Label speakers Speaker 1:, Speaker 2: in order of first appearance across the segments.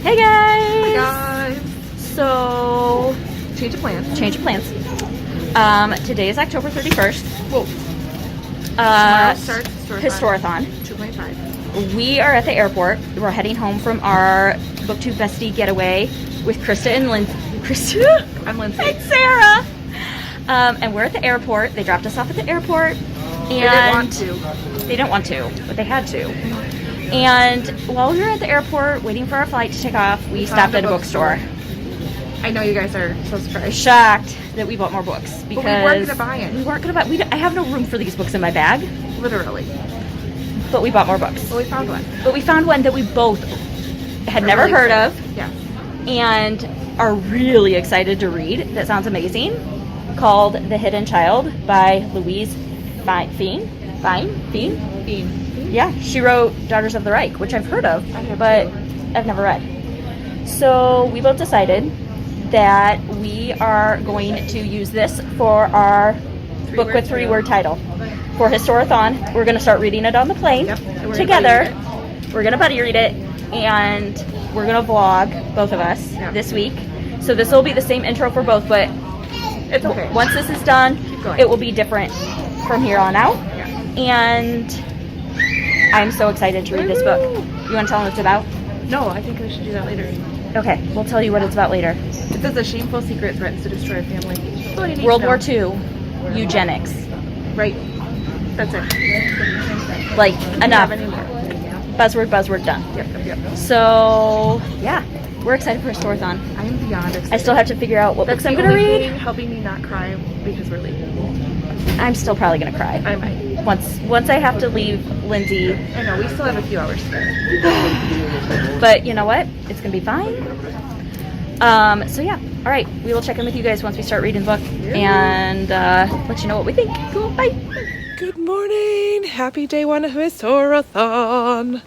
Speaker 1: Hey guys!
Speaker 2: Hey guys!
Speaker 1: So,
Speaker 2: Change of plans.
Speaker 1: Today is October 31st.
Speaker 2: Whoa. Tomorrow starts
Speaker 1: Historathon.
Speaker 2: 2.5.
Speaker 1: We are at the airport. We're heading home from our BookTube bestie getaway with Krista and Lindsey.
Speaker 2: I'm Lindsey.
Speaker 1: And Sarah! And we're at the airport. They dropped us off at the airport. And they didn't want to, but they had to. And while we were at the airport waiting for our flight to take off, we stopped at a bookstore.
Speaker 2: I know you guys are so surprised.
Speaker 1: Shocked that we bought more books because
Speaker 2: but we weren't gonna buy it.
Speaker 1: We weren't gonna buy. I have no room for these books in my bag,
Speaker 2: Literally.
Speaker 1: but we bought more books.
Speaker 2: Well, we found one.
Speaker 1: But we found one that we both had never heard of,
Speaker 2: Yeah.
Speaker 1: and are really excited to read. That sounds amazing. Called The Hidden Child by Louise Fiene. Yeah, she wrote Daughters of the Reich, which I've heard of, but I've never read. So we both decided that we are going to use this for our book with three-word title. For Historathon, we're going to start reading it on the plane together. We're going to buddy read it, and we're going to vlog, both of us, this week. So this will be the same intro for both, but
Speaker 2: it's okay.
Speaker 1: Once this is done, it will be different from here on out. And I'm so excited to read this book. You want to tell them what it's about?
Speaker 2: No, I think we should do that later.
Speaker 1: Okay, we'll tell you what it's about later.
Speaker 2: It says a shameful secret threatens to destroy a family.
Speaker 1: World War II, eugenics.
Speaker 2: Right. That's it.
Speaker 1: Like, enough.
Speaker 2: Anymore.
Speaker 1: Buzzword, done.
Speaker 2: Yep.
Speaker 1: So, yeah, we're excited for Historathon.
Speaker 2: I am beyond excited.
Speaker 1: I still have to figure out what books I'm going to read.
Speaker 2: Helping me not cry because we're leaving.
Speaker 1: I'm still probably going to cry.
Speaker 2: I might.
Speaker 1: Once I have to leave Lindsey.
Speaker 2: I know, we still have a few hours spare.
Speaker 1: But you know what? It's going to be fine. So yeah. All right. We will check in with you guys once we start reading the book and let you know what we think. Cool. Bye.
Speaker 2: Good morning. Happy day one of Historathon.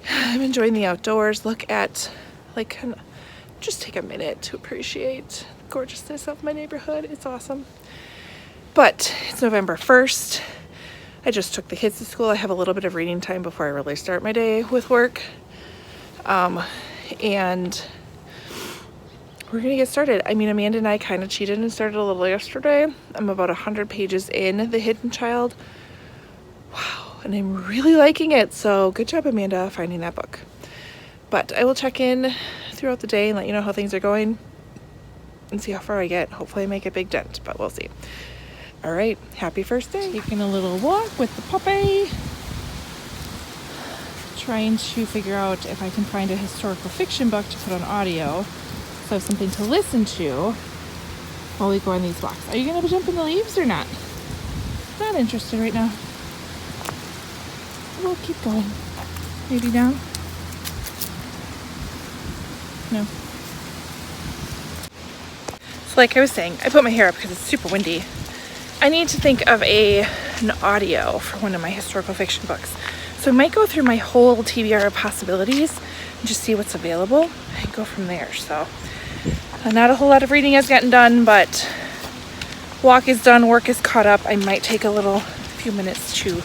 Speaker 2: I'm enjoying the outdoors. Look at, just take a minute to appreciate the gorgeousness of my neighborhood. It's awesome. But it's November 1st. I just took the kids to school. I have a little bit of reading time before I really start my day with work. And we're going to get started. I mean, Amanda and I kind of cheated and started a little yesterday. I'm about 100 pages in The Hidden Child. Wow. And I'm really liking it. So good job, Amanda, finding that book. But I will check in throughout the day and let you know how things are going and see how far I get. Hopefully I make a big dent, but we'll see. All right, happy first day. Taking a little walk with the puppy. Trying to figure out if I can find a historical fiction book to put on audio. So I have something to listen to while we go on these walks. Are you gonna jump in the leaves or not? Not interested right now. We'll keep going. Maybe now? No. So like I was saying, I put my hair up because it's super windy. I need to think of an audio for one of my historical fiction books. So I might go through my whole TBR of possibilities and just see what's available and go from there. So not a whole lot of reading has gotten done, but walk is done, work is caught up. I might take a few minutes to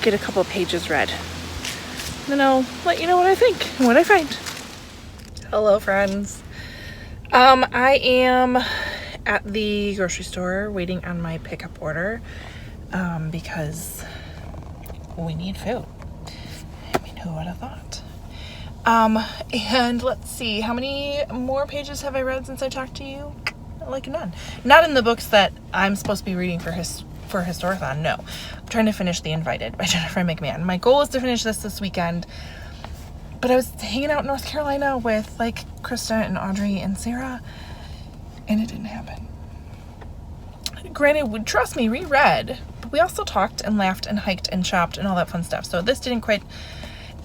Speaker 2: get a couple of pages read. And then I'll let you know what I think and what I find. Hello, friends. I am at the grocery store waiting on my pickup order because we need food. I mean, who would have thought? And let's see, how many more pages have I read since I talked to you? Like none. Not in the books that I'm supposed to be reading for Historathon, no. I'm trying to finish The Invited by Jennifer McMahon. My goal is to finish this weekend, but I was hanging out in North Carolina with Krista and Audrey and Sarah, and it didn't happen. Granted, trust me, reread, but we also talked and laughed and hiked and shopped and all that fun stuff. So this didn't quite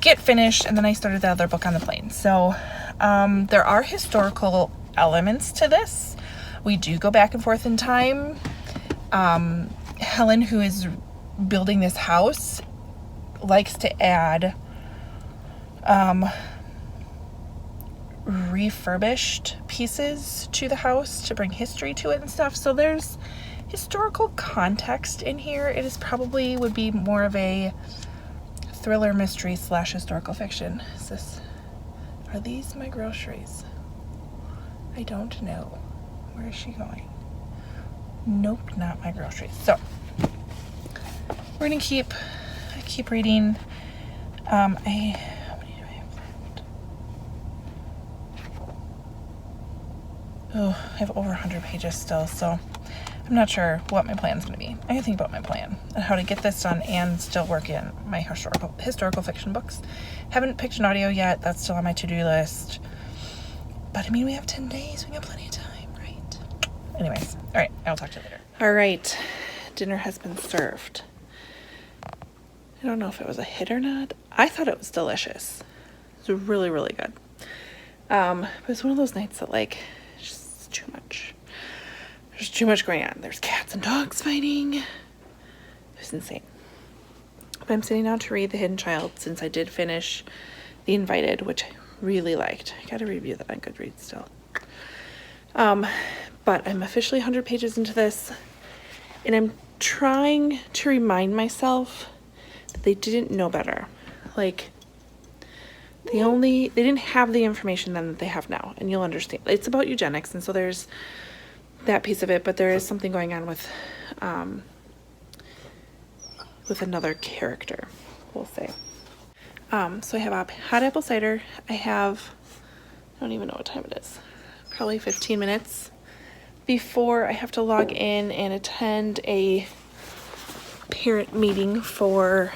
Speaker 2: get finished, and then I started the other book on the plane. So there are historical elements to this. We do go back and forth in time. Helen, who is building this house, likes to add refurbished pieces to the house to bring history to it and stuff. So there's historical context in here. It is probably would be more of a thriller mystery / historical fiction. Is this Are these my groceries? I don't know. Where is she going? Nope, not my groceries. So we're gonna keep reading. How many do I have left? Oh, I have over 100 pages still, so I'm not sure what my plan's gonna be. I gotta think about my plan and how to get this done and still work in my historical fiction books. Haven't picked an audio yet. That's still on my to-do list. But I mean, we have 10 days. We got plenty of time, right? Anyways, all right, I'll talk to you later. All right, dinner has been served. I don't know if it was a hit or not. I thought it was delicious. It was really, really good. But it's one of those nights that, like, it's just too much. There's too much going on. There's cats and dogs fighting. It's insane. But I'm sitting down to read The Hidden Child since I did finish The Invited, which I really liked. I gotta review that on Goodreads still. But I'm officially 100 pages into this, and I'm trying to remind myself that they didn't know better. Like, they didn't have the information then that they have now, and you'll understand. It's about eugenics, and so there's that piece of it, but there is something going on with another character, we'll say. So I have a hot apple cider. I don't even know what time it is. Probably 15 minutes before I have to log in and attend a parent meeting for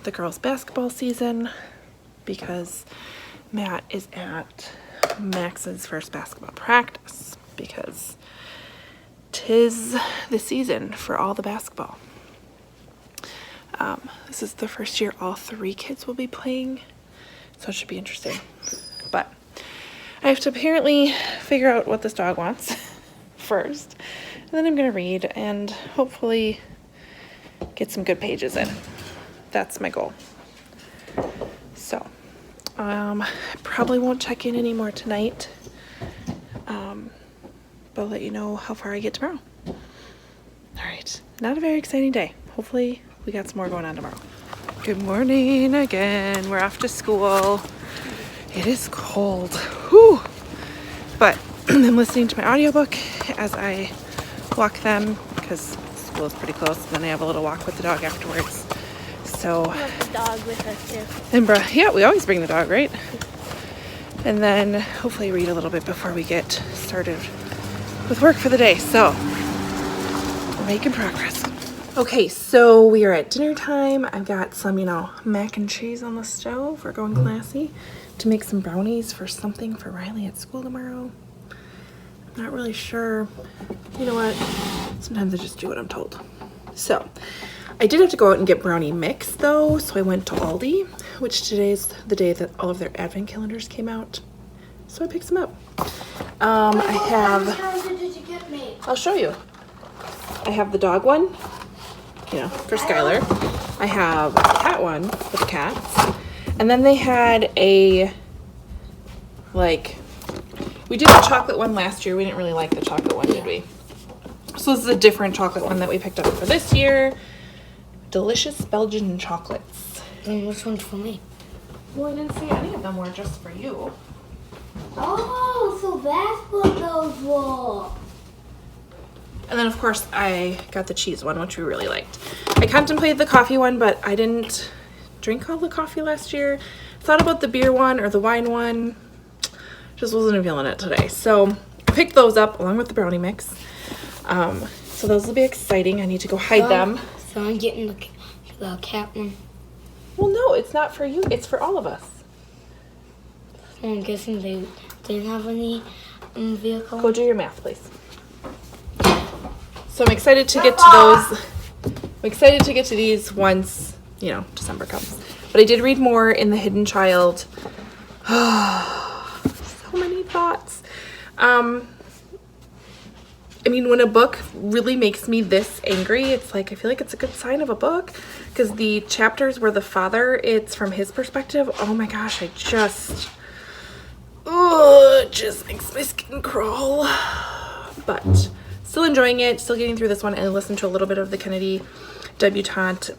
Speaker 2: the girls' basketball season, because Matt is at Max's first basketball practice, because 'tis the season for all the basketball. This is the first year all 3 kids will be playing, so it should be interesting. But I have to apparently figure out what this dog wants first, and then I'm gonna read and hopefully get some good pages in. That's my goal. So I probably won't check in anymore tonight, but I'll let you know how far I get tomorrow. All right, not a very exciting day. Hopefully we got some more going on tomorrow. Good morning again. We're off to school. It is cold. Whew. But I'm listening to my audiobook as I walk them, because school is pretty close, and then I have a little walk with the dog afterwards. So
Speaker 1: We have the dog with us too.
Speaker 2: and yeah, we always bring the dog, right? And then hopefully read a little bit before we get started with work for the day. So we're making progress. Okay, so we are at dinner time. I've got some, mac and cheese on the stove. We're going classy to make some brownies for something for Riley at school tomorrow. I'm not really sure. You know what? Sometimes I just do what I'm told. So I did have to go out and get brownie mix though, so I went to Aldi, which today's the day that all of their advent calendars came out. So I picked some up. I'll show you. I have the dog one, for Skylar. I have a cat one with the cats. And then they had we did the chocolate one last year. We didn't really like the chocolate one, did we? So this is a different chocolate one that we picked up for this year. Delicious Belgian chocolates.
Speaker 3: And which one's for me?
Speaker 2: Well, I didn't see any of them were just for you.
Speaker 3: Oh, so that's what those were.
Speaker 2: And then, of course, I got the cheese one, which we really liked. I contemplated the coffee one, but I didn't drink all the coffee last year. Thought about the beer one or the wine one. Just wasn't feeling it today. So I picked those up along with the brownie mix. So those will be exciting. I need to go hide them.
Speaker 3: So I'm getting the cat one.
Speaker 2: Well, no, it's not for you. It's for all of us.
Speaker 3: So I'm guessing they didn't have any vehicle.
Speaker 2: Go do your math, please. So I'm excited to get to those. I'm excited to get to these once, December comes. But I did read more in The Hidden Child. So many thoughts. When a book really makes me this angry, it's like, I feel like it's a good sign of a book, because the chapters where the father, it's from his perspective. Oh my gosh, it just makes my skin crawl. But still enjoying it, still getting through this one, and I listened to a little bit of the Kennedy Debutante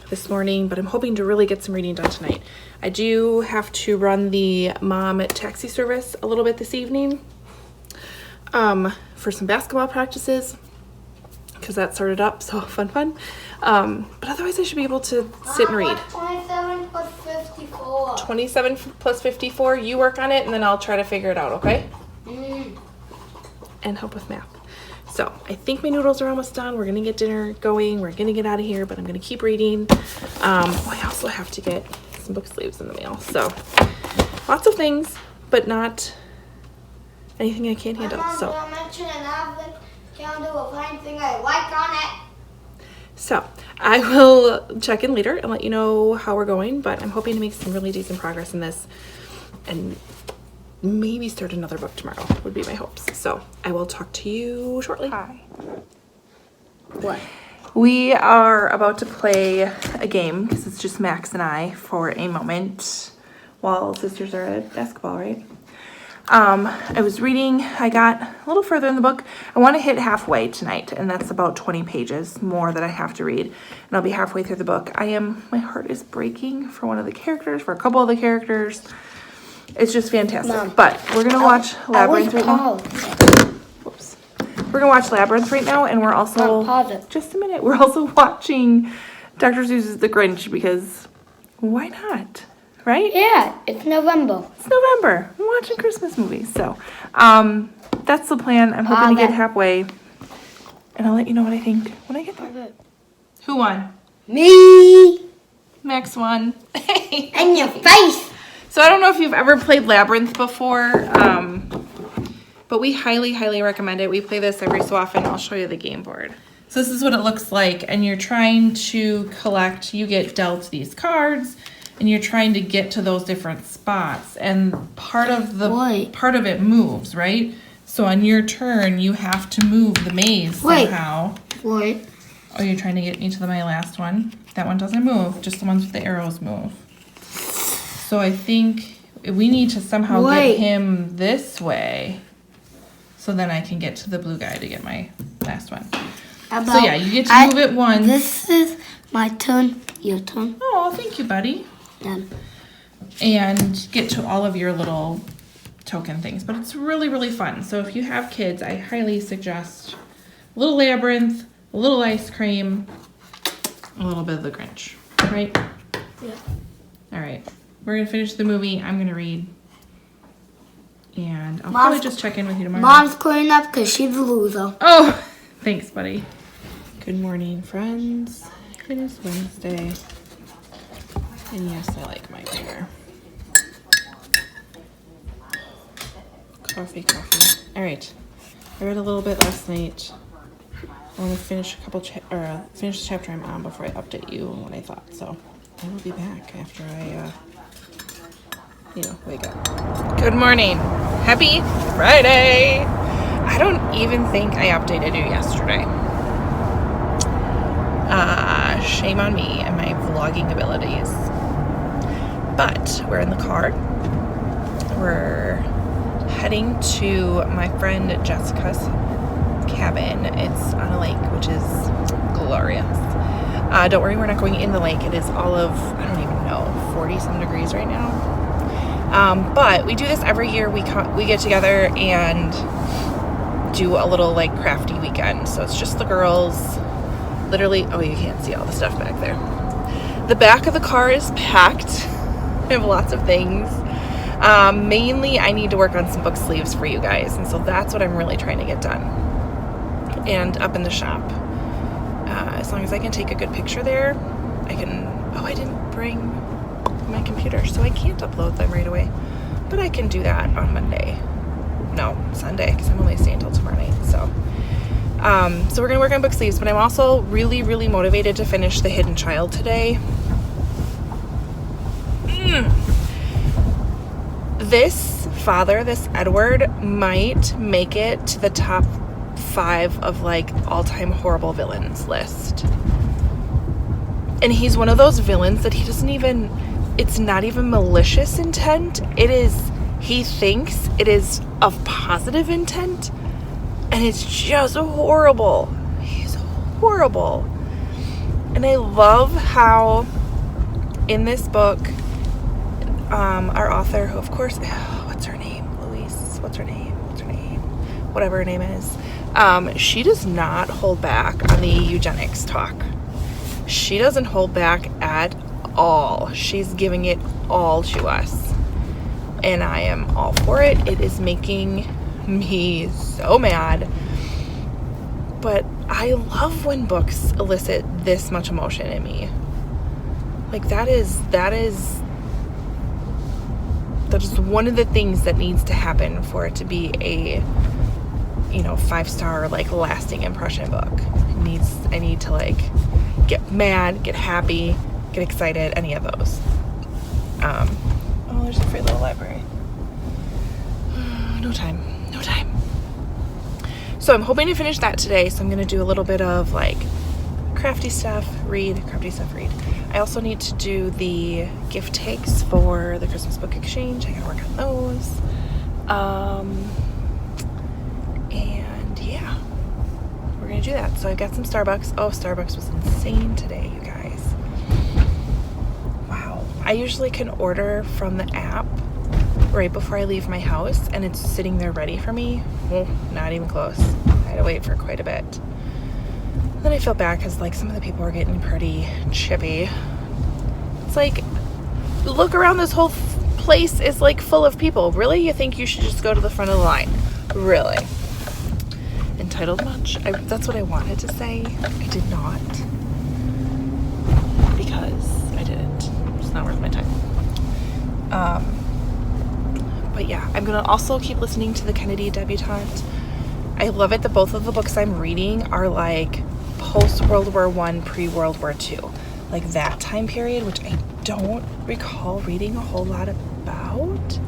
Speaker 2: this morning, but I'm hoping to really get some reading done tonight. I do have to run the mom taxi service a little bit this evening for some basketball practices, because that started up, so fun. But otherwise I should be able to sit and read.
Speaker 3: 27 plus 54.
Speaker 2: 27 plus 54, you work on it, and then I'll try to figure it out, okay? And help with math. So I think my noodles are almost done. We're gonna get dinner going. We're gonna get out of here, but I'm gonna keep reading. I also have to get some book sleeves in the mail. So lots of things, but not anything I can't handle. So. So I will check in later and let you know how we're going, but I'm hoping to make some really decent progress in this and maybe start another book tomorrow would be my hopes. So I will talk to you shortly. Hi.
Speaker 3: What?
Speaker 2: We are about to play a game because it's just Max and I for a moment while sisters are at basketball, right? I was reading, I got a little further in the book. I want to hit halfway tonight, and that's about 20 pages more that I have to read, and I'll be halfway through the book. My heart is breaking for one of the characters, for a couple of the characters. It's just fantastic.
Speaker 3: Mom,
Speaker 2: but we're going to watch Labyrinth right now. Whoops. We're going to watch Labyrinth right now, and we're also,
Speaker 3: pause it.
Speaker 2: just a minute, we're also watching Dr. Seuss's The Grinch, because why not? Right?
Speaker 3: Yeah, it's November.
Speaker 2: It's November. I'm watching Christmas movies. So, that's the plan. I'm hoping to get halfway. And I'll let you know what I think when I get there. Who won?
Speaker 3: Me.
Speaker 2: Max won.
Speaker 3: In your face.
Speaker 2: So I don't know if you've ever played Labyrinth before, but we highly, highly recommend it. We play this every so often. I'll show you the game board. So this is what it looks like. And you're trying to collect, you get dealt these cards, and you're trying to get to those different spots, and part of it moves, right? So on your turn, you have to move the maze somehow.
Speaker 3: What?
Speaker 2: Oh, you're trying to get me to my last one? That one doesn't move, just the ones with the arrows move. So I think we need to somehow get him this way, so then I can get to the blue guy to get my last one. So yeah, you get to move it once.
Speaker 3: This is my turn, your turn.
Speaker 2: Oh, thank you, buddy. And get to all of your little token things, but it's really, really fun. So if you have kids, I highly suggest a little Labyrinth, a little ice cream, a little bit of the Grinch, right?
Speaker 3: Yeah.
Speaker 2: All right, we're gonna finish the movie. I'm gonna read, and I'll probably just check in with you tomorrow.
Speaker 3: Mom's cleaning up because she's a loser.
Speaker 2: Oh, thanks, buddy. Good morning, friends. It is Wednesday. And yes, I like my creamer. Coffee. All right. I read a little bit last night. I want to finish finish the chapter I'm on before I update you on what I thought. So I will be back after I, wake up. Good morning. Happy Friday. I don't even think I updated you yesterday. Shame on me and my vlogging abilities. But we're in the car. We're heading to my friend Jessica's cabin. It's on a lake, which is glorious. Don't worry, we're not going in the lake. It is all of, I don't even know, 40-some degrees right now. But we do this every year. We get together and do a little like crafty weekend. So it's just the girls. Literally, oh, you can't see all the stuff back there. The back of the car is packed. We have lots of things. Mainly, I need to work on some book sleeves for you guys, and so that's what I'm really trying to get done. And up in the shop, as long as I can take a good picture there, I can. Oh, I didn't bring my computer, so I can't upload them right away. But I can do that on Monday. No, Sunday, because I'm only staying until tomorrow night. So we're gonna work on book sleeves, but I'm also really, really motivated to finish The Hidden Child today. This Edward might make it to the top 5 of like all-time horrible villains list. And he's one of those villains that it's not even malicious intent. He thinks it is of positive intent, and it's just horrible. He's horrible. And I love how in this book, our author, who of course, what's her name? Louise, what's her name? Whatever her name is. She does not hold back on the eugenics talk. She doesn't hold back at all. She's giving it all to us. And I am all for it. It is making me so mad. But I love when books elicit this much emotion in me. Like that is one of the things that needs to happen for it to be a 5-star like lasting impression book. I need to like get mad, get happy, get excited, any of those. Oh, there's a free little library. No time. So I'm hoping to finish that today. So I'm going to do a little bit of like crafty stuff, read. I also need to do the gift tags for the Christmas book exchange. I got to work on those. And yeah, we're going to do that. So I've got some Starbucks. Oh, Starbucks was insane today, you guys. Wow. I usually can order from the app right before I leave my house, and it's sitting there ready for me. Well, not even close. I had to wait for quite a bit. Then I felt bad because like some of the people were getting pretty chippy. It's like, look around, this whole place is like full of people. Really? You think you should just go to the front of the line? Really? Entitled much? That's what I wanted to say. I did not. Because I didn't. It's not worth my time. But yeah, I'm going to also keep listening to the Kennedy Debutante. I love it that both of the books I'm reading are like post-World War I, pre-World War II. Like that time period, which I don't recall reading a whole lot about.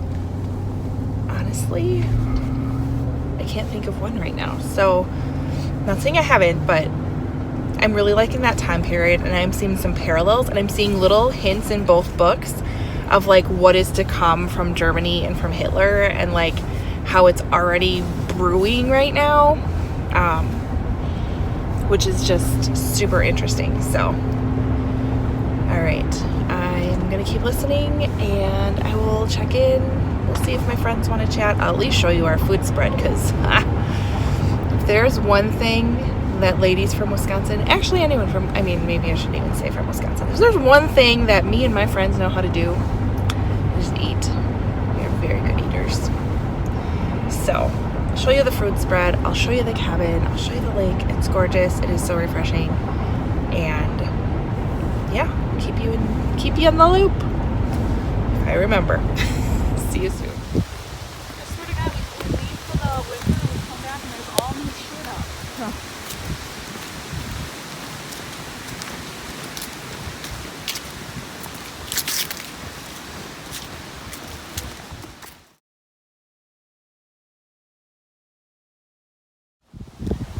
Speaker 2: Honestly, I can't think of one right now. So, not saying I haven't, but I'm really liking that time period, and I'm seeing some parallels, and I'm seeing little hints in both books of like what is to come from Germany and from Hitler, and like how it's already brewing right now, which is just super interesting. So, all right, I'm gonna keep listening, and I will check in. We'll see if my friends want to chat. I'll at least show you our food spread, because if there's one thing that ladies from Wisconsin, actually anyone from, maybe I shouldn't even say from Wisconsin. If there's one thing that me and my friends know how to do, just eat. We are very good eaters. So, I'll show you the fruit spread. I'll show you the cabin. I'll show you the lake. It's gorgeous. It is so refreshing. And yeah, keep you in the loop. If I remember. See you soon. I swear to God, we leave for the winter and we come back and there's all new shit up. Huh.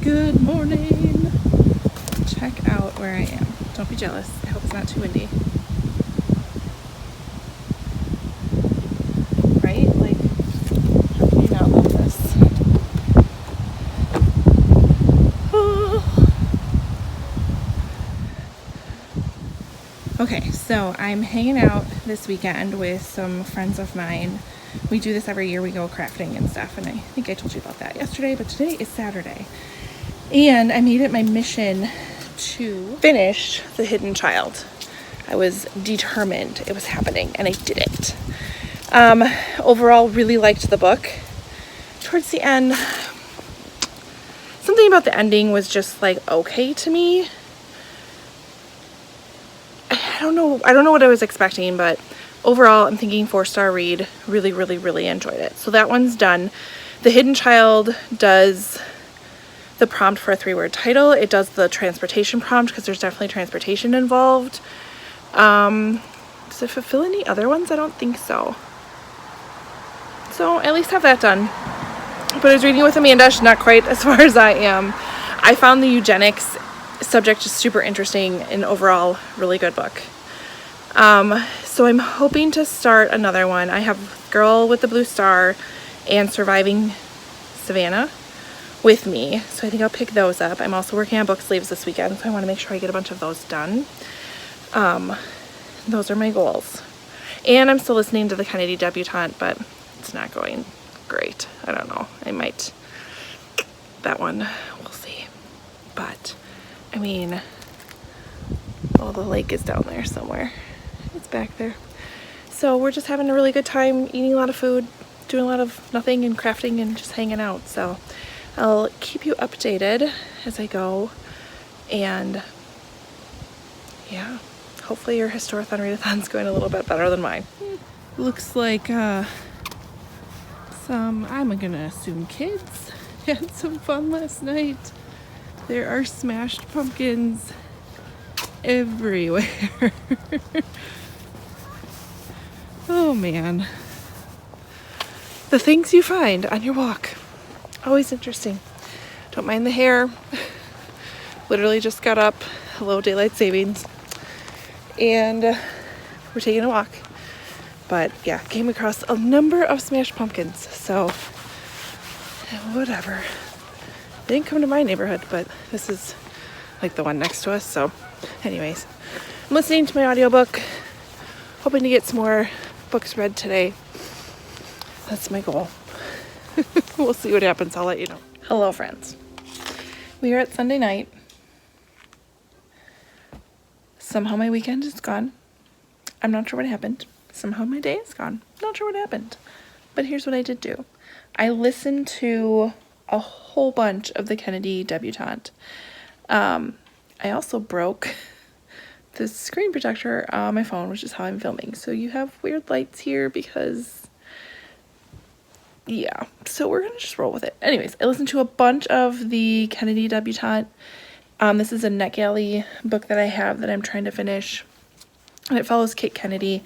Speaker 2: Good morning. Check out where I am. Don't be jealous. I hope it's not too windy. Right? Like, how can you not love this? Okay, so I'm hanging out this weekend with some friends of mine. We do this every year. We go crafting and stuff, and I think I told you about that yesterday, but today is Saturday. And I made it my mission to finish The Hidden Child. I was determined it was happening, and I did it. Overall, really liked the book. Towards the end, something about the ending was just like okay to me. I don't know what I was expecting, but overall, I'm thinking 4-star read. Really, really, really enjoyed it. So that one's done. The Hidden Child does the prompt for a 3-word title. It does the transportation prompt because there's definitely transportation involved. Does it fulfill any other ones? I don't think so. So at least have that done. But I was reading with Amanda. She's not quite as far as I am. I found the eugenics subject just super interesting and overall really good book. So I'm hoping to start another one. I have Girl with the Blue Star and Surviving Savannah, with me. So I think I'll pick those up. I'm also working on book sleeves this weekend, so I want to make sure I get a bunch of those done. Those are my goals. And I'm still listening to the Kennedy Debutante, but it's not going great. I don't know. I might, that one, we'll see. But, I mean, oh, the lake is down there somewhere. It's back there. So we're just having a really good time, eating a lot of food, doing a lot of nothing and crafting and just hanging out. So I'll keep you updated as I go. And yeah, hopefully your Historathon readathon's going a little bit better than mine. Looks like some, I'm gonna assume kids had some fun last night. There are smashed pumpkins everywhere. Oh man. The things you find on your walk. Always interesting. Don't mind the hair. Literally just got up. Hello, daylight savings. And we're taking a walk. But yeah, came across a number of smashed pumpkins. So whatever. They didn't come to my neighborhood, but this is like the one next to us. So anyways, I'm listening to my audiobook. Hoping to get some more books read today. That's my goal. We'll see what happens. I'll let you know. Hello, friends. We are at Sunday night. Somehow my weekend is gone. I'm not sure what happened. Somehow my day is gone. Not sure what happened. But here's what I did do. I listened to a whole bunch of the Kennedy Debutante. I also broke the screen protector on my phone, which is how I'm filming. So you have weird lights here because, yeah. So we're gonna just roll with it. Anyways, I listened to a bunch of the Kennedy Debutante. This is a NetGalley book that I have that I'm trying to finish. And it follows Kate Kennedy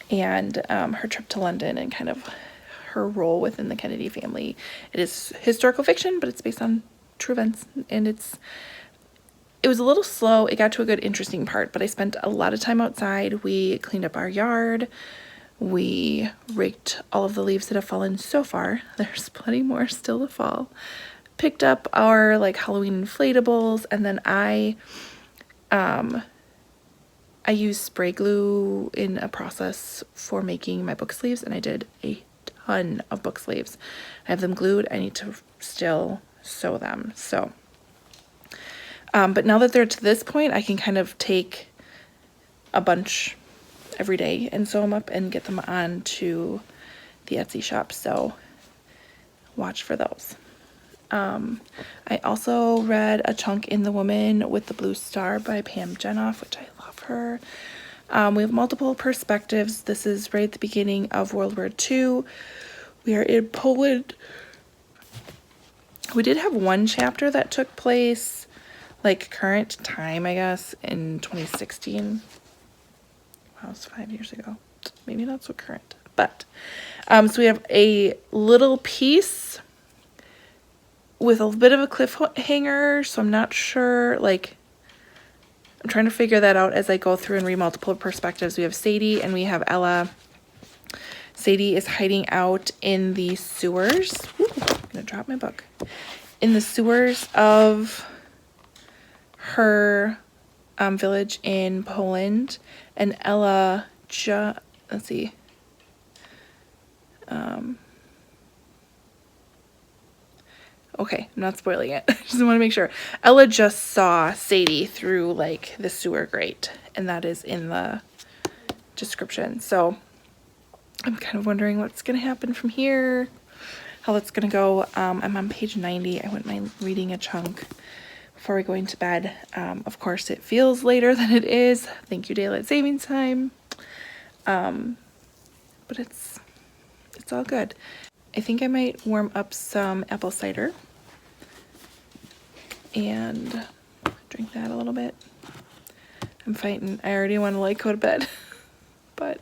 Speaker 2: and her trip to London and kind of her role within the Kennedy family. It is historical fiction, but it's based on true events, and it was a little slow. It got to a good, interesting part, but I spent a lot of time outside. We cleaned up our yard. We raked all of the leaves that have fallen so far. There's plenty more still to fall. Picked up our like Halloween inflatables, and then I used spray glue in a process for making my book sleeves, and I did a ton of book sleeves. I have them glued. I need to still sew them. So but now that they're to this point, I can kind of take a bunch every day and sew them up and get them on to the Etsy shop. So watch for those. I also read a chunk in The Woman with the Blue Star by Pam Jenoff, which I love her. We have multiple perspectives. This is right at the beginning of World War II. We are in Poland. We did have one chapter that took place like current time, I guess, in 2016. Wow, it's 5 years ago. Maybe not so current, but so we have a little piece with a bit of a cliffhanger, so I'm not sure, like, I'm trying to figure that out as I go through and read multiple perspectives. We have Sadie and we have Ella. Sadie is hiding out in the sewers. Ooh, I'm gonna drop my book. In the sewers of her village in Poland, and Ella let's see. Okay, I'm not spoiling it. I just want to make sure. Ella just saw Sadie through like the sewer grate, and that is in the description. So I'm kind of wondering what's going to happen from here, how that's going to go. I'm on page 90. I wouldn't mind reading a chunk before we go into bed. Of course, it feels later than it is. Thank you, daylight savings time. But it's all good. I think I might warm up some apple cider and drink that a little bit. I'm fighting. I already want to like go to bed, but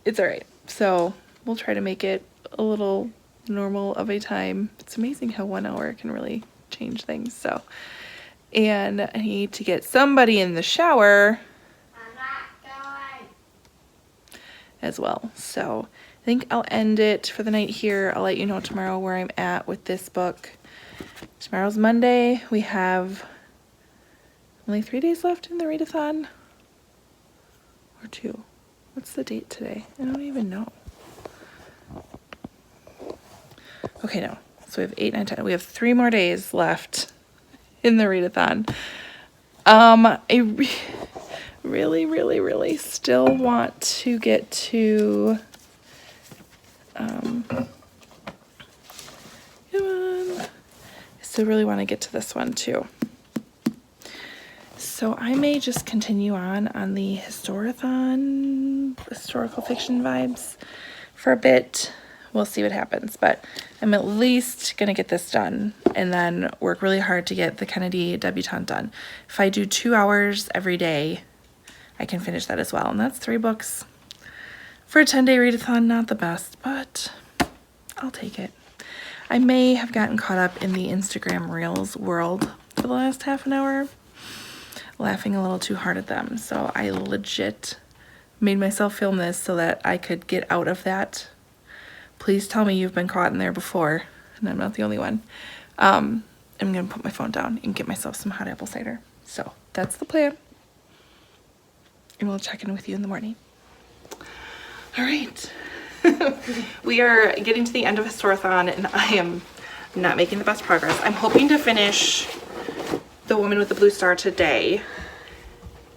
Speaker 2: it's all right. So we'll try to make it a little normal of a time. It's amazing how 1 hour can really change things. So, and I need to get somebody in the shower. as well. So I think I'll end it for the night here. I'll let you know tomorrow where I'm at with this book. Tomorrow's Monday. We have only 3 days left in the readathon. Or 2. What's the date today? I don't even know. Okay, no. So we have 8, 9, 10. We have 3 more days left in the readathon. I really still want to get to come on. I still really want to get to this one too. So I may just continue on the Historathon historical fiction vibes for a bit. We'll see what happens, but I'm at least gonna get this done and then work really hard to get the Kennedy Debutante done. If I do 2 hours every day, I can finish that as well. And that's 3 books for a 10-day readathon. Not the best, but I'll take it. I may have gotten caught up in the Instagram Reels world for the last half an hour, laughing a little too hard at them. So I legit made myself film this so that I could get out of that. Please tell me you've been caught in there before, and I'm not the only one. I'm gonna put my phone down and get myself some hot apple cider. So that's the plan. And we'll check in with you in the morning. All right. We are getting to the end of Historathon, and I am not making the best progress. I'm hoping to finish The Woman with the Blue Star today.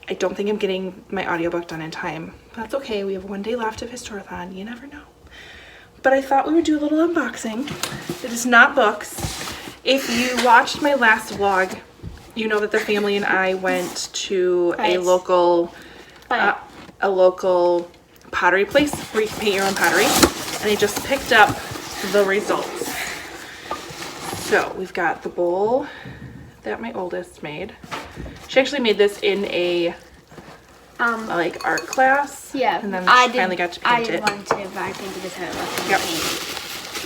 Speaker 2: I don't think I'm getting my audiobook done in time. That's okay. We have 1 day left of Historathon. You never know. But I thought we would do a little unboxing. It is not books. If you watched my last vlog, you know that the family and I went to a local pottery place where you can paint your own pottery, and I just picked up the results. So we've got the bowl that my oldest made. She actually made this in a like art class.
Speaker 3: Yeah.
Speaker 2: And then she finally got to paint it.
Speaker 3: I did one too, but I painted this out like
Speaker 2: Yep.
Speaker 3: paint.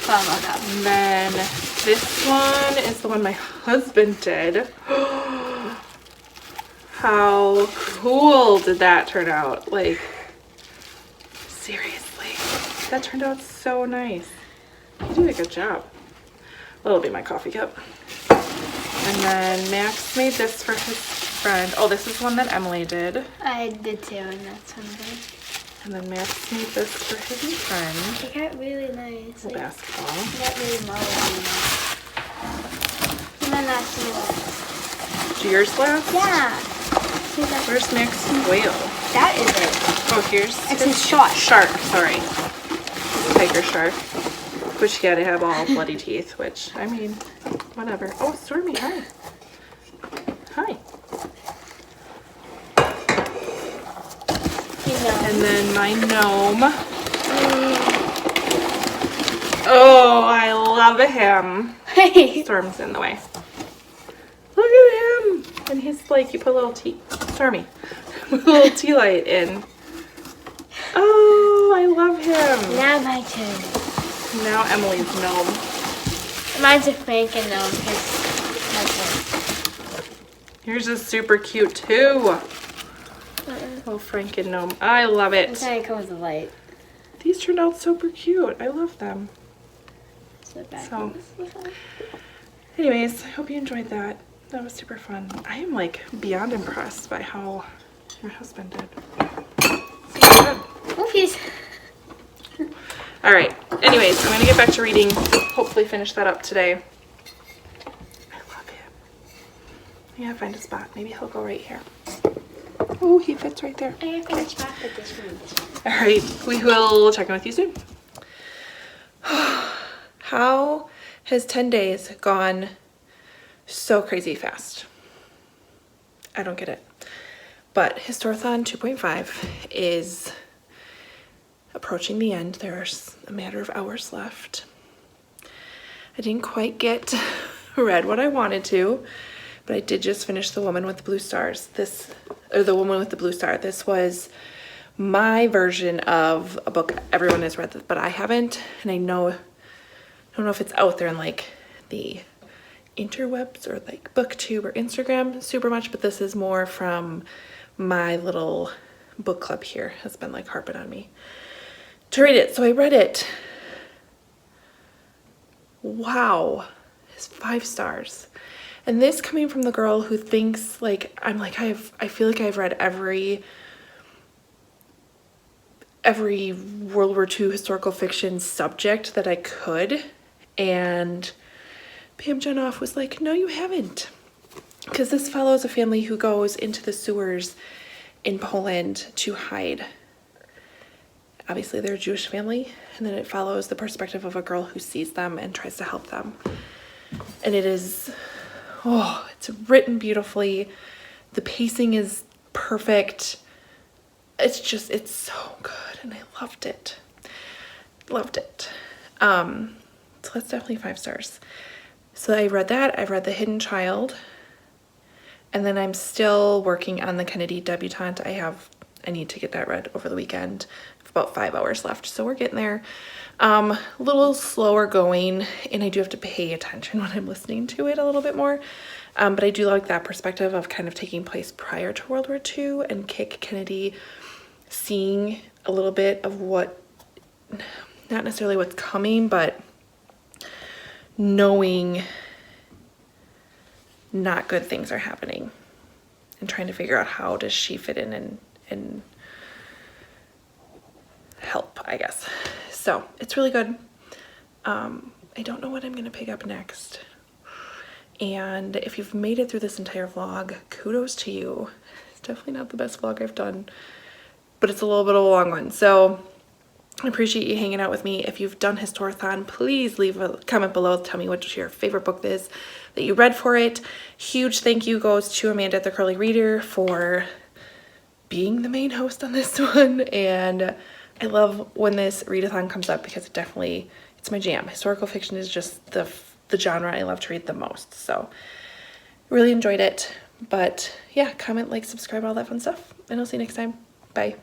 Speaker 2: And then this one is the one my husband did. How cool did that turn out? Like, seriously, that turned out so nice. You did a good job. That'll be my coffee cup. And then Max made this for his friend. Oh, this is one that Emily did.
Speaker 3: I did too, and that's one of them.
Speaker 2: And then Max made this for his friend.
Speaker 3: It got really nice.
Speaker 2: A basketball.
Speaker 3: It got really mellow. And then that's the
Speaker 2: Do yours last?
Speaker 3: yeah. See that?
Speaker 2: Where's Max's whale?
Speaker 3: That is it.
Speaker 2: Oh, here's
Speaker 3: It's his shark.
Speaker 2: Shark, sorry. It's a tiger shark. Which he had to have all bloody teeth, which, I mean, whatever. Oh, Stormy, hi. Hi. And then my gnome. Oh, I love him.
Speaker 3: Hey.
Speaker 2: Storm's in the way. Look at him. And he's like, you put a little tea, Stormy, put a little tea light in. Oh, I love him.
Speaker 3: Now my turn.
Speaker 2: Now Emily's gnome.
Speaker 3: Mine's a Franken gnome because
Speaker 2: Yours is super cute too. Little Franken gnome. I love it.
Speaker 3: that's how it comes with light.
Speaker 2: These turned out super cute. I love them. So, anyways, I hope you enjoyed that. That was super fun. I am like beyond impressed by how your husband did. So good.
Speaker 3: Oofies.
Speaker 2: All right. Anyways, I'm gonna get back to reading. Hopefully finish that up today. I love him. I gotta find a spot. Maybe he'll go right here. Oh, he fits right there.
Speaker 3: I gotta finish back with this one.
Speaker 2: All right. We will check in with you soon. How has 10 days gone so crazy fast? I don't get it. But Historathon 2.5 is approaching the end. There's a matter of hours left. I didn't quite get read what I wanted to, but I did just finish The Woman with the Blue Stars. The Woman with the Blue Star. This was my version of a book everyone has read, but I haven't, and I don't know if it's out there in like the interwebs or like BookTube or Instagram super much, but this is more from my little book club here has been like harping on me. to read it. So I read it. Wow, it's 5 stars. And this coming from the girl who thinks like, I'm like, I feel like I've read every World War II historical fiction subject that I could. And Pam Jenoff was like, no, you haven't. Because this follows a family who goes into the sewers in Poland to hide. Obviously, they're a Jewish family, and then it follows the perspective of a girl who sees them and tries to help them. And it is, oh, it's written beautifully. The pacing is perfect. It's just, it's so good, and I loved it. Loved it. So that's definitely 5 stars. So I read that. I've read The Hidden Child. And then I'm still working on the Kennedy Debutante. I need to get that read over the weekend. I have about 5 hours left, so we're getting there. A little slower going, and I do have to pay attention when I'm listening to it a little bit more. But I do like that perspective of kind of taking place prior to World War II and Kennedy seeing a little bit of what, not necessarily what's coming, but knowing not good things are happening and trying to figure out how does she fit in and help, I guess. So it's really good. I don't know what I'm gonna pick up next. And if you've made it through this entire vlog, kudos to you. It's definitely not the best vlog I've done, but it's a little bit of a long one. So I appreciate you hanging out with me. If you've done Historathon, please leave a comment below. Tell me what your favorite book is that you read for it. Huge thank you goes to Amanda the Curly Reader for being the main host on this one. And I love when this readathon comes up because it's my jam. Historical fiction is just the genre I love to read the most. So really enjoyed it. But yeah, comment, like, subscribe, all that fun stuff. And I'll see you next time. Bye.